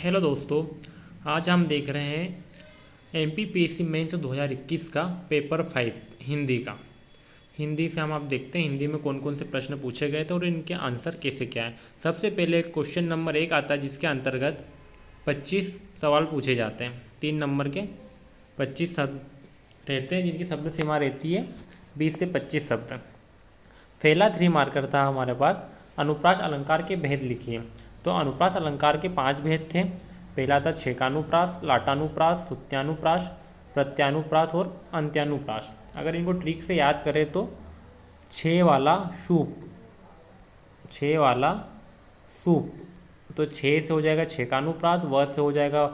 Hello दोस्तों। आज हम देख रहे हैं एमपीपीएससी मेंस 2021 का पेपर 5 हिंदी का। हिंदी से हम आप देखते हैं हिंदी में कौन कौन से प्रश्न पूछे गए थे और इनके आंसर कैसे क्या है। सबसे पहले क्वेश्चन नंबर 1 आता है जिसके अंतर्गत 25 सवाल पूछे जाते हैं। 3 नंबर के 25 शब्द रहते हैं जिनकी शब्द सीमा रहती है 20 से 25 शब्द। पहला 3 मार्कर था हमारे पास, अनुप्रास अलंकार के भेद लिखिए। तो अनुप्रास अलंकार के 5 भेद थे। पहला था छेकानुप्रास, लाटानुप्रास, सुत्यानुप्रास, प्रत्यानुप्रास और अंत्यानुप्रास। अगर इनको ट्रिक से याद करें तो 6 वाला सूप, 6 वाला सूप, तो 6 से हो जाएगा छेकानुप्रास, व से हो जाएगा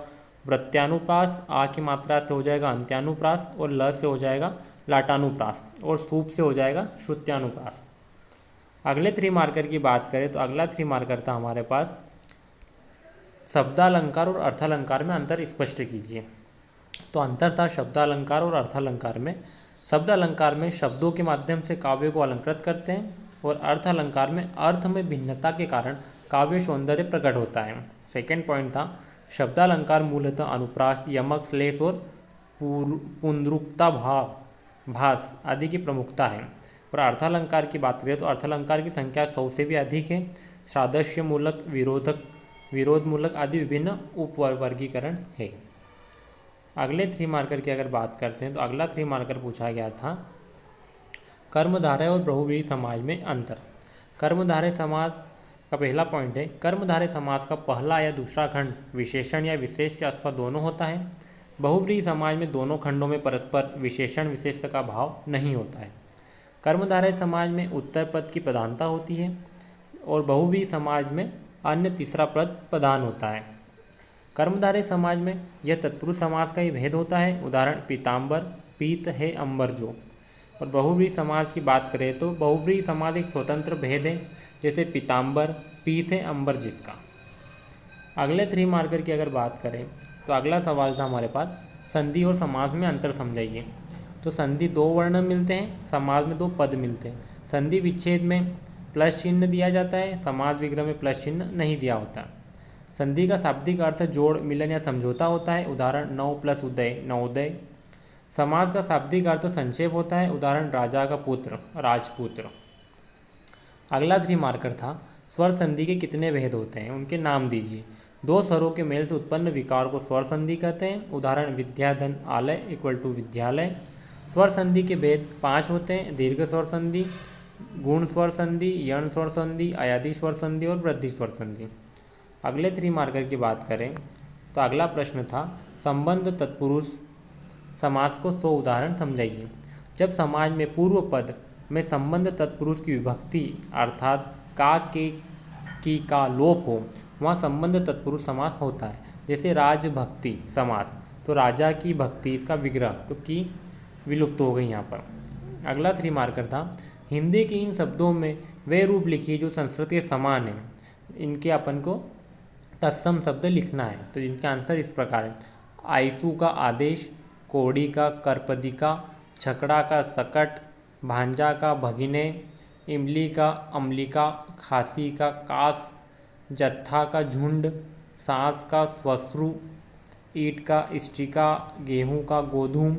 वृत्यानुप्रास, आ की मात्रा से हो जाएगा अंत्यानुप्रास और ल से हो जाएगा लाटानुप्रास और सूप से हो जाएगा श्रुत्यानुप्रास। अगले 3 मार्कर की बात करें तो अगला 3 मार्कर था हमारे पास, शब्दालंकार और अर्थालंकार में अंतर स्पष्ट कीजिए। तो अंतर था शब्दालंकार और अर्थालंकार में। शब्दालंकार में शब्दों के माध्यम से काव्य को अलंकृत करते हैं और अर्थालंकार में अर्थ में भिन्नता के कारण काव्य सौंदर्य प्रकट होता है। सेकेंड पॉइंट था शब्दालंकार मूलतः अनुप्रास, यमक, श्लेष और पुनरुक्ता भास आदि की प्रमुखता है। और अर्थालंकार की बात करें तो अर्थालंकार की संख्या 100 से भी अधिक है। सादृश्य मूलक, विरोध मूलक आदि विभिन्न उपवर्गीकरण है। अगले 3 मार्कर की अगर बात करते हैं तो अगला 3 मार्कर पूछा गया था, कर्मधारय और बहुव्रीहि समाज में अंतर। कर्मधारय समाज का पहला पॉइंट है, कर्मधारय समाज का पहला या दूसरा खंड विशेषण या विशेष्य अथवा दोनों होता है। बहुव्रीहि समाज में दोनों खंडों में परस्पर विशेषण विशेष्य का भाव नहीं होता है। कर्मधारय समाज में उत्तर पद की प्रधानता होती है और बहुव्रीहि समाज में अन्य तीसरा पद प्रधान होता है। कर्मधारय समाज में यह तत्पुरुष समास का ही भेद होता है। उदाहरण पीताम्बर, पीत है अंबर जो। और बहुव्रीहि समाज की बात करें तो बहुव्रीहि समाज एक स्वतंत्र भेद है, जैसे पीताम्बर, पीत है अंबर जिसका। अगले 3 मार्कर की अगर बात करें तो अगला सवाल था हमारे पास, संधि और समास में अंतर समझाइए। तो संधि 2 वर्ण मिलते हैं, समास में 2 पद मिलते हैं। संधि विच्छेद में प्लस चिन्ह दिया जाता है, समास विग्रह में प्लस चिन्ह नहीं दिया होता। संधि का शाब्दिक अर्थ जोड़, मिलन या समझौता होता है। उदाहरण नव प्लस उदय, नवोदय। समास का शाब्दिक अर्थ संक्षेप होता है। उदाहरण राजा का पुत्र, राजपुत्र। अगला 3 मार्कर था, स्वर संधि के कितने भेद होते हैं, उनके नाम दीजिए। 2 स्वरों के मेल से उत्पन्न विकार को स्वर संधि कहते हैं। उदाहरण विद्याधन आलय इक्वल टू विद्यालय। स्वर संधि के भेद 5 होते हैं, दीर्घ स्वर संधि, गुण स्वर संधि, यण स्वर संधि, अयादि स्वर संधि और वृद्धि स्वर संधि। अगले 3 मार्कर की बात करें तो अगला प्रश्न था, संबंध तत्पुरुष समास को 100 उदाहरण समझाइए। जब समाज में पूर्व पद में संबंध तत्पुरुष की विभक्ति अर्थात का, के, की का लोप हो, वहाँ संबंध तत्पुरुष समास होता है। जैसे राजभक्ति समास, तो राजा की भक्ति, इसका विग्रह तो की विलुप्त हो गई यहाँ पर। अगला 3 मार्कर था, हिंदी के इन शब्दों में वे रूप लिखिए जो संस्कृत के समान हैं। इनके अपन को तत्सम शब्द लिखना है। तो जिनके आंसर इस प्रकार है, आयसु का आदेश, कोड़ी का करपदिका, छकड़ा का सकट, भांजा का भगिने, इमली का अम्लिका, खासी का कास, जत्था का झुंड, सांस का स्वश्रु, ईट का इष्टिका, गेहूँ का गोधूम,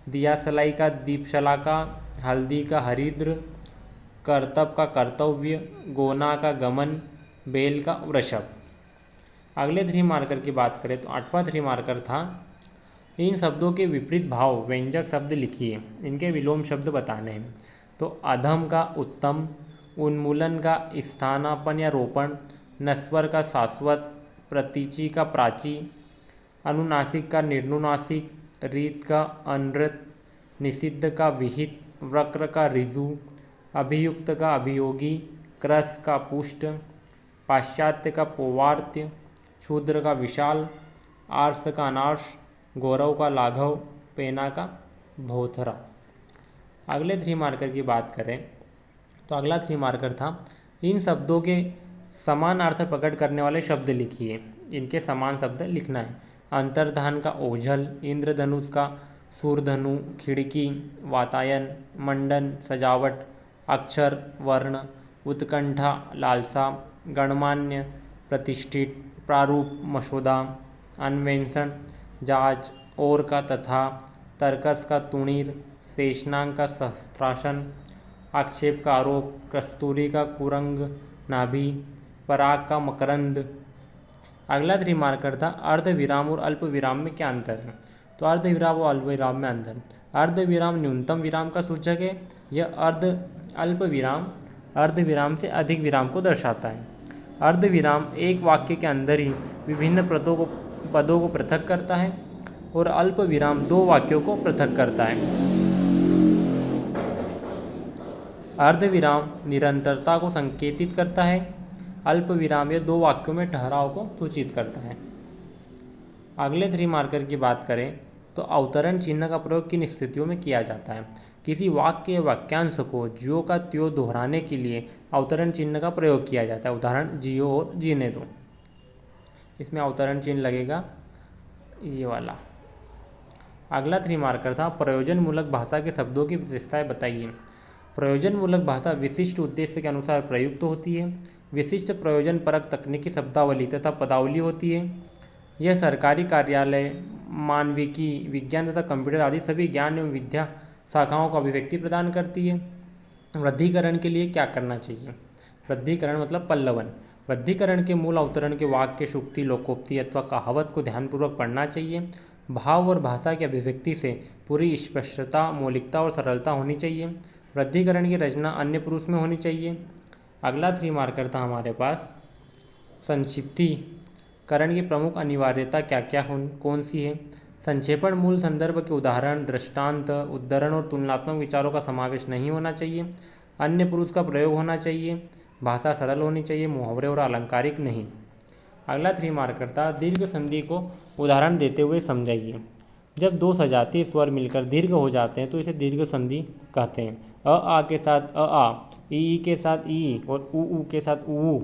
दियासलाई का दीपशलाका, हल्दी का हरिद्र, करतब का कर्तव्य, गोना का गमन, बेल का वृषभ। अगले 3 मार्कर की बात करें तो 8वां 3 मार्कर था, इन शब्दों के विपरीत भाव व्यंजक शब्द लिखिए, इनके विलोम शब्द बताने हैं। तो अधम का उत्तम, उन्मूलन का स्थानापन या रोपण, नस्वर का शाश्वत, प्रतीचि का प्राची, अनुनासिक का निर्नुनासिक, रीत का अनृत, निषिद्ध का विहित, वक्र का ऋजु, अभियुक्त का अभियोगी, क्रस का पुष्ट, पाश्चात्य का पौवार्त्य, क्षुद्र का विशाल, आर्ष का अनार्ष, गौरव का लाघव, पेना का भोथरा। अगले 3 मार्कर की बात करें तो अगला 3 मार्कर था, इन शब्दों के समान अर्थ प्रकट करने वाले शब्द लिखिए, इनके समान शब्द लिखना है। अंतर्धान का ओझल, इंद्रधनुष का सूरधनु, खिड़की, वातायन, मंडन, सजावट, अक्षर, वर्ण, उत्कंठा, लालसा, गणमान्य, प्रतिष्ठित, प्रारूप, मसौदा, अन्वेषण, जांच, और का तथा, तर्कस का तुणीर, शेषनाग का सहस्त्रासन, आक्षेप का आरोप, कस्तूरी का कुरंग नाभि, पराग का मकरंद। अगला 3 मार्कर था अर्ध विराम और अल्प विराम में क्या अंतर है। तो अर्ध विराम और अल्प विराम में अंतर, अर्ध विराम न्यूनतम विराम का सूचक है, यह अल्प विराम अर्ध विराम से अधिक विराम को दर्शाता है। अर्ध विराम एक वाक्य के अंदर ही विभिन्न पदों को पृथक करता है और अल्प विराम 2 वाक्यों को पृथक करता है। अर्ध विराम निरंतरता को संकेतित करता है, अल्प विराम यह 2 वाक्यों में ठहराव को सूचित करता है। अगले 3 मार्कर की बात करें तो अवतरण चिन्ह का प्रयोग किन स्थितियों में किया जाता है। किसी वाक्य या वाक्यांश को ज्यों का त्यों दोहराने के लिए अवतरण चिन्ह का प्रयोग किया जाता है। उदाहरण जियो और जीने दो, इसमें अवतरण चिन्ह लगेगा ये वाला। अगला 3 मार्कर था प्रयोजनमूलक भाषा के शब्दों की विशेषताएं बताइए। प्रयोजनमूलक भाषा विशिष्ट उद्देश्य के अनुसार प्रयुक्त होती है। विशिष्ट प्रयोजन परक तकनीकी शब्दावली तथा पदावली होती है। यह सरकारी कार्यालय, मानविकी, विज्ञान तथा कंप्यूटर आदि सभी ज्ञान एवं विद्या शाखाओं को अभिव्यक्ति प्रदान करती है। वृद्धिकरण के लिए क्या करना चाहिए। वृद्धिकरण मतलब पल्लवन। वृद्धिकरण के मूल अवतरण के वाक्य, सूक्ति, लोकोक्ति अथवा कहावत को ध्यानपूर्वक पढ़ना चाहिए। भाव और भाषा की अभिव्यक्ति से पूरी स्पष्टता, मौलिकता और सरलता होनी चाहिए। वृद्धिकरण की रचना अन्य पुरुष में होनी चाहिए। अगला 3 मार्कर था हमारे पास संक्षिप्तीकरण की प्रमुख अनिवार्यता क्या क्या कौन सी है। संक्षेपण मूल संदर्भ के उदाहरण, दृष्टांत, उद्धरण और तुलनात्मक विचारों का समावेश नहीं होना चाहिए। अन्य पुरुष का प्रयोग होना चाहिए। भाषा सरल होनी चाहिए, मुहावरे और अलंकारिक नहीं। अगला 3 मार्कर था दीर्घ संधि को उदाहरण देते हुए समझाइए। जब 2 सजातीय स्वर मिलकर दीर्घ हो जाते हैं तो इसे दीर्घ संधि कहते हैं। आ के साथ आ, ई के साथ ई और ऊ के साथ ऊ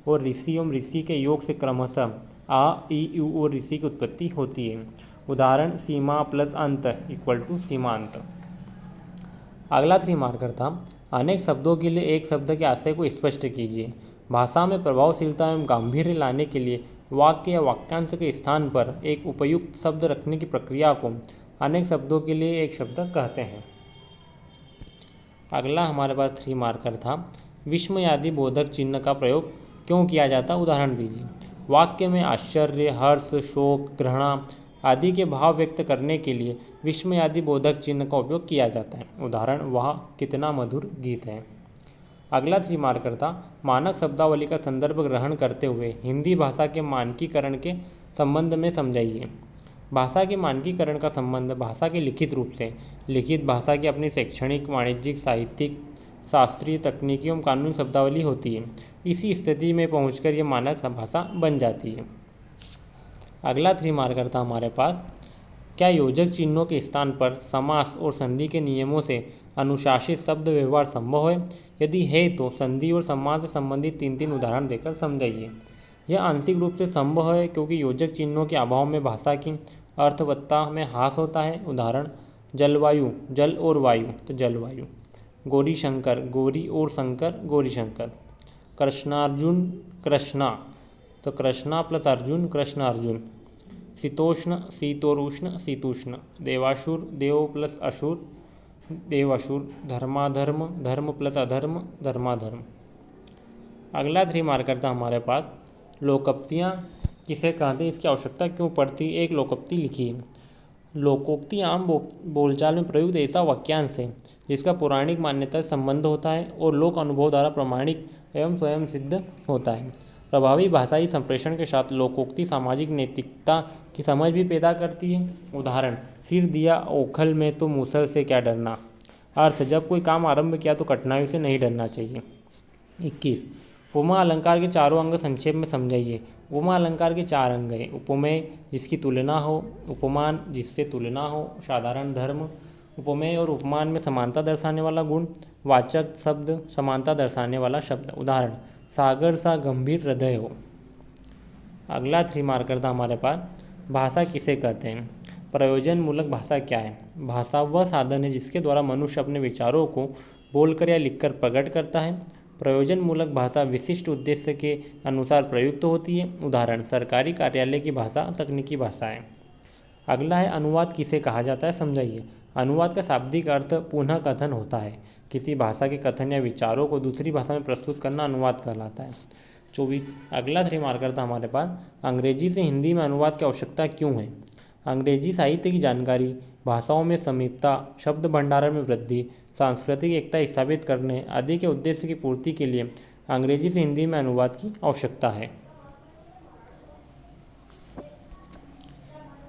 और ऋषि एवं ऋषि के योग से क्रमशः आ, ई, ऊ और ऋषि की उत्पत्ति होती है। उदाहरण सीमा प्लस अंत इक्वल टू सीमांत। अगला 3 मार्कर था अनेक शब्दों के लिए एक शब्द के आशय को स्पष्ट कीजिए। भाषा में प्रभावशीलता एवं गांधीर्य लाने के लिए वाक्य या वाक्यांश के स्थान पर एक उपयुक्त शब्द रखने की प्रक्रिया को अनेक शब्दों के लिए एक शब्द कहते हैं। अगला हमारे पास 3 मार्कर था विस्मयादि बोधक चिन्ह का प्रयोग क्यों किया जाता, उदाहरण दीजिए। वाक्य में आश्चर्य, हर्ष, शोक, घृणा आदि के भाव व्यक्त करने के लिए विस्मयादि बोधक चिन्ह का उपयोग किया जाता है। उदाहरण वह कितना मधुर गीत है। अगला 3 मार्कर था मानक शब्दावली का संदर्भ ग्रहण करते हुए हिंदी भाषा के मानकीकरण के संबंध में समझाइए। भाषा के मानकीकरण का संबंध भाषा के लिखित रूप से, लिखित भाषा की अपनी शैक्षणिक, वाणिज्यिक, साहित्यिक, शास्त्रीय, तकनीकी एवं कानूनी शब्दावली होती है। इसी स्थिति में पहुंचकर यह मानक भाषा बन जाती है। अगला 3 मार्कर था हमारे पास क्या योजक चिन्हों के स्थान पर समास और संधि के नियमों से अनुशासित शब्द व्यवहार संभव है। यदि है तो संधि और समास से संबंधित 3 उदाहरण देकर समझाइए। यह आंशिक रूप से संभव है क्योंकि योजक चिन्हों के अभाव में भाषा की अर्थवत्ता में ह्रास होता है। उदाहरण जलवायु, जल और वायु तो जलवायु। गौरी शंकर, गौरी और शंकर, गौरी शंकर। कृष्णार्जुन, कृष्णा तो कृष्णा प्लस अर्जुन, कृष्ण अर्जुन। शीतोष्ण, शीतोरुष्ण, शीतुष्ण। देवासुर, देव प्लस असुर, देवासुर। धर्माधर्म, धर्म प्लस अधर्म, धर्माधर्म। अगला 3 मार्कर था हमारे पास लोकोक्तियाँ किसे कहते हैं, इसकी आवश्यकता क्यों पड़ती। एक लोकोक्ति लिखिए। लोकोक्ति आम बोलचाल में प्रयुक्त ऐसा वाक्यांश है जिसका पौराणिक मान्यता से संबंध होता है और लोक अनुभव द्वारा प्रमाणिक एवं स्वयं सिद्ध होता है। प्रभावी भाषाई संप्रेषण के साथ लोकोक्ति सामाजिक नैतिकता की समझ भी पैदा करती है। उदाहरण सिर दिया ओखल में तो मूसल से क्या डरना। अर्थ जब कोई काम आरंभ किया तो कठिनाइयों से नहीं डरना चाहिए। 21 उपमा अलंकार के चारों अंग संक्षेप में समझाइए। उपमा अलंकार के 4 अंग हैं। उपमेय जिसकी तुलना हो, उपमान जिससे तुलना हो, साधारण धर्म, उपमेय और उपमान में समानता दर्शाने वाला गुण, वाचक शब्द, समानता दर्शाने वाला शब्द। उदाहरण सागर सा गंभीर हृदय हो। अगला 3 मार्कर था हमारे पास भाषा किसे कहते हैं। प्रयोजनमूलक भाषा क्या है। भाषा वह साधन है जिसके द्वारा मनुष्य अपने विचारों को बोलकर या लिखकर प्रकट करता है। प्रयोजनमूलक भाषा विशिष्ट उद्देश्य के अनुसार प्रयुक्त होती है। उदाहरण सरकारी कार्यालय की भाषा तकनीकी भाषा है। अगला है अनुवाद किसे कहा जाता है, समझाइए। अनुवाद का शाब्दिक अर्थ पुनः कथन होता है। किसी भाषा के कथन या विचारों को दूसरी भाषा में प्रस्तुत करना अनुवाद कहलाता है। 24 अगला 3 मार्कर था हमारे पास, अंग्रेजी से हिंदी में अनुवाद की आवश्यकता क्यों है। अंग्रेजी साहित्य की जानकारी, भाषाओं में समीपता, शब्द भंडार में वृद्धि, सांस्कृतिक एकता स्थापित करने आदि के उद्देश्य की पूर्ति के लिए अंग्रेजी से हिंदी में अनुवाद की आवश्यकता है।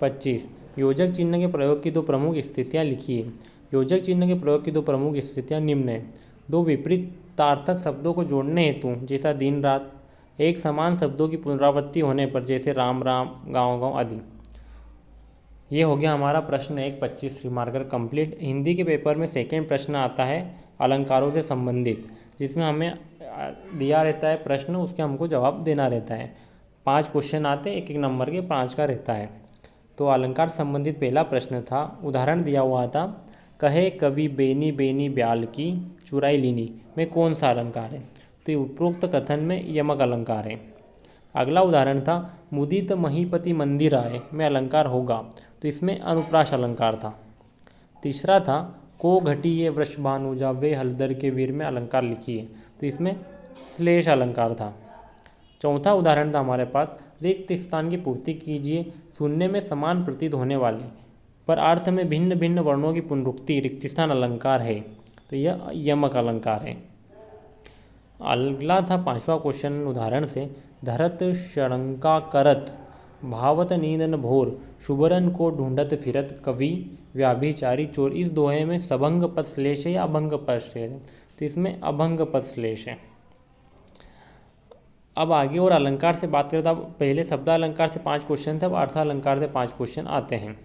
25 योजक चिन्ह के प्रयोग की 2 प्रमुख स्थितियाँ लिखिए। योजक चिन्ह के प्रयोग की 2 प्रमुख स्थितियाँ निम्न हैं। 2 विपरीतार्थक शब्दों को जोड़ने हेतु, जैसा दिन रात। एक समान शब्दों की पुनरावृत्ति होने पर, जैसे राम राम, गाँव गाँव आदि। ये हो गया हमारा प्रश्न 1 25 मार्कर कंप्लीट। हिंदी के पेपर में सेकेंड प्रश्न आता है अलंकारों से संबंधित, जिसमें हमें दिया रहता है प्रश्न, उसके हमको जवाब देना रहता है। 5 क्वेश्चन आते हैं, 1-1 नंबर के, 5 का रहता है। तो अलंकार संबंधित पहला प्रश्न था, उदाहरण दिया हुआ था, कहे कवि बेनी बेनी ब्याल की चुराई लीनी में कौन सा अलंकार है। तो ये उपरोक्त कथन में यमक अलंकार है। अगला उदाहरण था, मुदित महीपति मंदिर आए में अलंकार होगा, तो इसमें अनुप्रास अलंकार था। तीसरा था, को घटी ये वृषभानुजा वे हलदर के वीर में अलंकार लिखिए, तो इसमें श्लेष अलंकार था। चौथा उदाहरण था हमारे पास, रिक्त स्थान की पूर्ति कीजिए, सुनने में समान प्रतीत होने वाले पर अर्थ में भिन्न भिन्न वर्णों की पुनरुक्ति रिक्त स्थान अलंकार है, तो यह यमक अलंकार है। अगला था 5वां क्वेश्चन उदाहरण से, धरत शंका करत भावत नींदन भोर शुभरन को ढूंढत फिरत कवि व्याभिचारी चोर। इस दोहे में सभंग पद श्लेष है या अभंग पद श्लेष है, तो इसमें अभंग पद श्लेष है। अब आगे और अलंकार से बात करें तो पहले शब्दालंकार से 5 क्वेश्चन थे, अब अर्थालंकार से 5 क्वेश्चन आते हैं।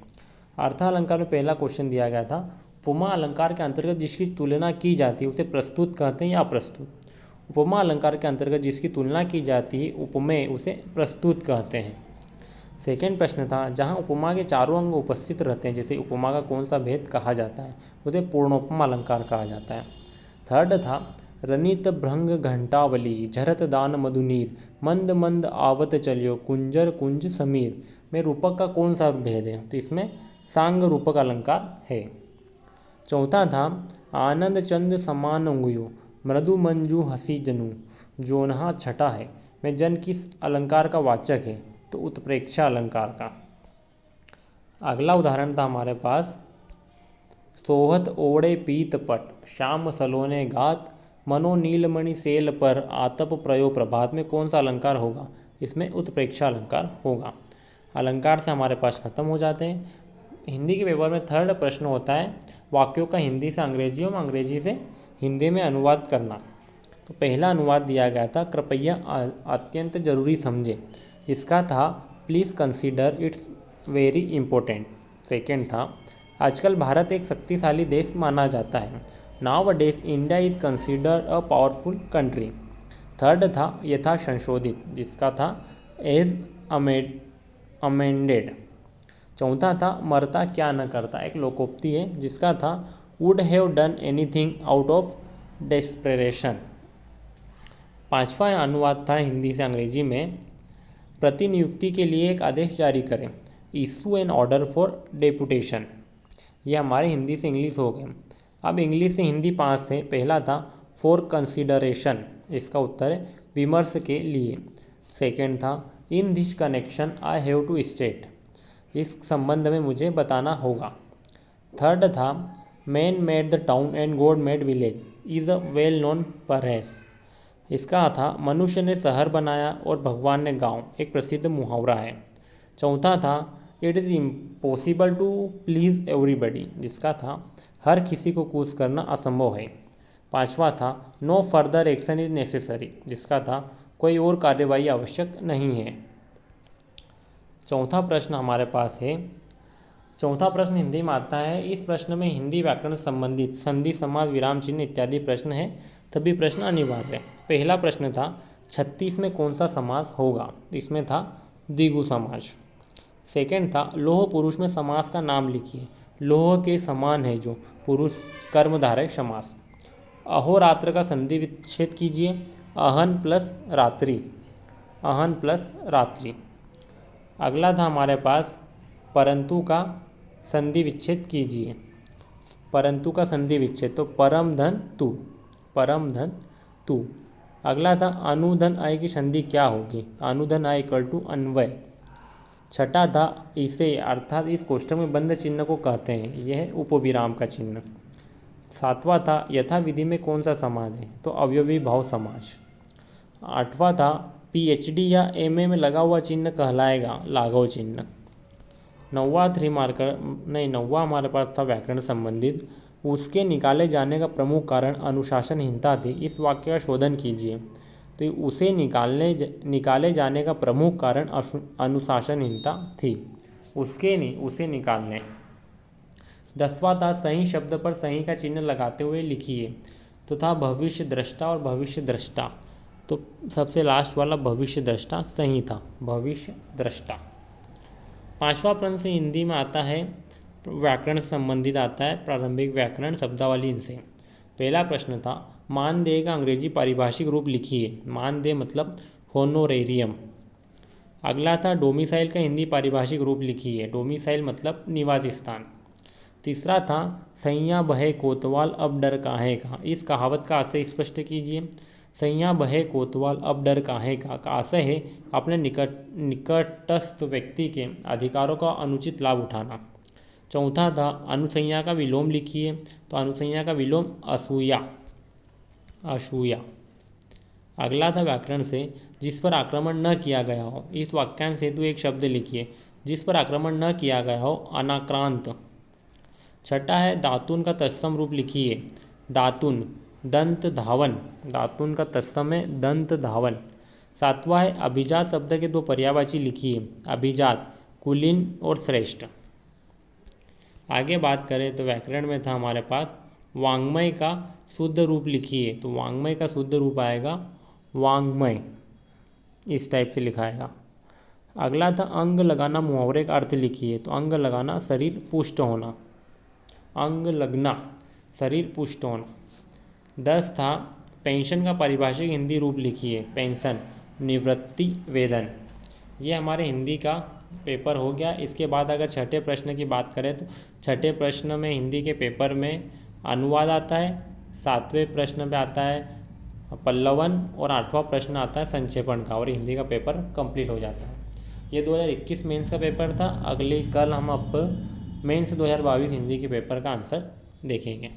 अर्थालंकार में पहला क्वेश्चन दिया गया था, उपमा अलंकार के अंतर्गत जिसकी तुलना की जाती है उसे प्रस्तुत कहते हैं या अप्रस्तुत। उपमा अलंकार के अंतर्गत जिसकी तुलना की जाती है उपमेय, उसे प्रस्तुत कहते हैं। सेकेंड प्रश्न था, जहाँ उपमा के चारों अंग उपस्थित रहते हैं, जैसे उपमा का कौन सा भेद कहा जाता है, उसे पूर्णोपमा अलंकार कहा जाता है। थर्ड था, रनित भृंग घंटावली झरत दान मधुनीर मंद मंद आवत चलियो कुंजर कुंज समीर में रूपक का कौन सा भेद है, तो इसमें सांग रूपक अलंकार है। चौथा था, आनंद चंद समान अंगुयो मृदु मंजू हसी जनु जोनहा छठा है में जन किस अलंकार का वाचक है, तो उत्प्रेक्षा अलंकार का। अगला उदाहरण था हमारे पास, सोहत ओढ़े पीत पट श्याम सलोने गात मनो नीलमणि सेल पर आतप प्रयो प्रभात में कौन सा अलंकार होगा, इसमें उत्प्रेक्षा अलंकार होगा। अलंकार से हमारे पास खत्म हो जाते हैं। हिंदी के पेपर में थर्ड प्रश्न होता है, वाक्यों का हिंदी से अंग्रेजी और अंग्रेजी से हिंदी में अनुवाद करना। तो पहला अनुवाद दिया गया था, कृपया अत्यंत जरूरी समझे, इसका था please consider it's very important. Second था, आजकल भारत एक शक्तिशाली देश माना जाता है, now days India is considered a powerful country. Third था, यथा संशोधित, जिसका था एज अमेंडेड। चौथा था, मरता क्या न करता, एक लोकोक्ति है, जिसका था would have done anything out of desperation. पांचवा अनुवाद था हिंदी से अंग्रेजी में, प्रतिनियुक्ति के लिए एक आदेश जारी करें, issue an order for deputation. ये हमारे हिंदी से इंग्लिश हो गए। अब इंग्लिश से हिंदी 5 थे। पहला था फॉर कंसिडरेशन, इसका उत्तर है विमर्श के लिए। सेकेंड था, in this connection I have to state, इस संबंध में मुझे बताना होगा। थर्ड था, man made the town and God made village is a well known perhaps, इसका था मनुष्य ने शहर बनाया और भगवान ने गांव, एक प्रसिद्ध मुहावरा है। चौथा था, it is impossible to please everybody, जिसका था हर किसी को खुश करना असंभव है। पांचवा था, no further action is necessary, जिसका था कोई और कार्यवाही आवश्यक नहीं है। चौथा प्रश्न हमारे पास है, चौथा प्रश्न हिंदी में आता है। इस प्रश्न में हिंदी व्याकरण संबंधित संधि समास विराम चिन्ह इत्यादि प्रश्न है, सभी प्रश्न अनिवार्य है। पहला प्रश्न था, 36 में कौन सा समास होगा, इसमें था द्विगु समास। सेकेंड था, लोह पुरुष में समास का नाम लिखिए, लोह के समान है जो पुरुष कर्मधारय समास। अहोरात्र का संधि विच्छेद कीजिए। अहन प्लस रात्रि, अहन प्लस रात्रि। अगला था हमारे पास परंतु का संधि विच्छेद कीजिए। परंतु का संधि विच्छेद तो परम धन तू, परम धन तू। अगला था अनुधन अय की संधि क्या होगी, अनुधन अय इक्वल टू अन्वय। छठा था इसे अर्थात इस कोष्ठक में बंद चिन्ह को कहते हैं, यह है उपविराम का चिन्ह। सातवां था यथा विधि में कौन सा समाज है, तो अवयवी भाव समाज। आठवां था पीएचडी या एमए में लगा हुआ चिन्ह कहलाएगा लाघव चिन्ह। नौवां नौवां हमारे पास था व्याकरण संबंधित। उसके निकाले जाने का प्रमुख कारण अनुशासनहीनता थी, इस वाक्य का शोधन कीजिए। तो उसे निकाले जाने का प्रमुख कारण अनुशासनहीनता थी, उसके नहीं उसे निकालने। 10वां था सही शब्द पर सही का चिन्ह लगाते हुए लिखिए। तो था भविष्य दृष्टा और भविष्य दृष्टा। तो सबसे लास्ट वाला भविष्य दृष्टा सही था, भविष्य दृष्टा। 5वां प्रश्न से हिंदी में आता है, व्याकरण से संबंधित आता है, प्रारंभिक व्याकरण शब्दावली इनसे। पहला प्रश्न था मानदेय का अंग्रेजी पारिभाषिक रूप लिखिए। मानदेय मतलब होनोरेरियम। अगला था डोमिसाइल का हिंदी पारिभाषिक रूप लिखिए। डोमिसाइल मतलब निवासी स्थान। तीसरा था सैया बहे कोतवाल अब डर काहे का। इस कहावत का आशय स्पष्ट कीजिए। सैया बहे कोतवाल अब डर काहे का आशय है अपने निकटस्थ व्यक्ति के अधिकारों का अनुचित लाभ उठाना। चौथा था अनुसंज्ञा का विलोम लिखिए। तो अनुसंज्ञा का विलोम असूया, असूया। अगला था व्याकरण से जिस पर आक्रमण न किया गया हो। इस वाक्यांश हेतु एक शब्द लिखिए। जिस पर आक्रमण न किया गया हो, अनाक्रांत। छठा है दातुन का तत्सम रूप लिखिए। दातुन दंत धावन, दातुन का तत्सम है दंत धावन। सातवां है अभिजात शब्द के दो पर्यायवाची लिखिए। अभिजात कुलीन और श्रेष्ठ। आगे बात करें तो व्याकरण में था हमारे पास वाङ्मय का शुद्ध रूप लिखिए। तो वाङ्मय का शुद्ध रूप आएगा वाङ्मय, इस टाइप से लिखाएगा। अगला था अंग लगाना मुहावरे का अर्थ लिखिए। तो अंग लगाना शरीर पुष्ट होना, अंग लगना शरीर पुष्ट होना। 10 था पेंशन का पारिभाषिक हिंदी रूप लिखिए। पेंशन निवृत्ति वेतन। ये हमारे हिंदी का पेपर हो गया। इसके बाद अगर छठे प्रश्न की बात करें तो छठे प्रश्न में हिंदी के पेपर में अनुवाद आता है। 7वें प्रश्न पे आता है पल्लवन और 8वां प्रश्न आता है संक्षेपण का, और हिंदी का पेपर कंप्लीट हो जाता है। ये 2021 मेंस का पेपर था। कल हम अब मेंस 2022 हिंदी के पेपर का आंसर देखेंगे।